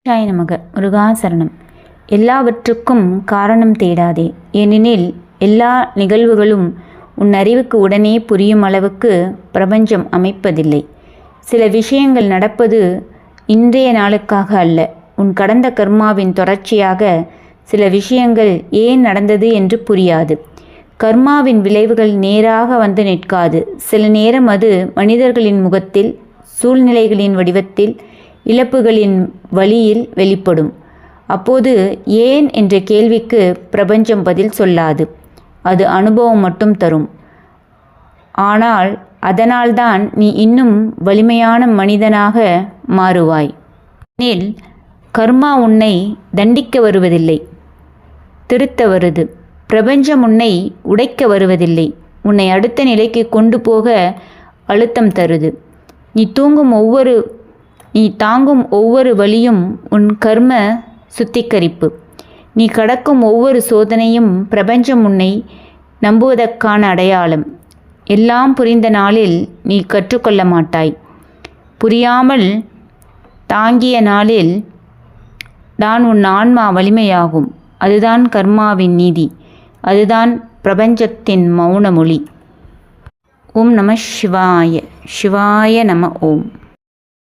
சாய் நமக. முருகாசரணம். எல்லாவற்றுக்கும் காரணம் தேடாதே, ஏனெனில் எல்லா நிகழ்வுகளும் உன் அறிவுக்கு உடனே புரியும் அளவுக்கு பிரபஞ்சம் அமைப்பதில்லை. சில விஷயங்கள் நடப்பது இன்றைய நாளுக்காக அல்ல, உன் கடந்த கர்மாவின் தொடர்ச்சியாக. சில விஷயங்கள் ஏன் நடந்தது என்று புரியாது. கர்மாவின் விளைவுகள் நேராக வந்து நிற்காது. சில நேரம் அது மனிதர்களின் முகத்தில், சூழ்நிலைகளின் வடிவத்தில், இழப்புகளின் வழியில் வெளிப்படும். அப்போது ஏன் என்ற கேள்விக்கு பிரபஞ்சம் பதில் சொல்லாது. அது அனுபவம் மட்டும் தரும். ஆனால் அதனால்தான் நீ இன்னும் வலிமையான மனிதனாக மாறுவாய். ஏனெனில் கர்மா உன்னை தண்டிக்க வருவதில்லை, திருத்த வருது. பிரபஞ்சம் உன்னை உடைக்க வருவதில்லை, உன்னை அடுத்த நிலைக்கு கொண்டு போக அழுத்தம் தருது. நீ தாங்கும் ஒவ்வொரு வலியும் உன் கர்ம சுத்திகரிப்பு. நீ கடக்கும் ஒவ்வொரு சோதனையும் பிரபஞ்சம் உன்னை நம்புவதற்கான அடையாளம். எல்லாம் புரிந்த நாளில் நீ கற்றுக்கொள்ள மாட்டாய். புரியாமல் தாங்கிய நாளில் தான் உன் ஆன்மா வலிமையாகும். அதுதான் கர்மாவின் நீதி. அதுதான் பிரபஞ்சத்தின் மௌன மொழி. ஓம் நம சிவாய. சிவாய நம. ஓம்.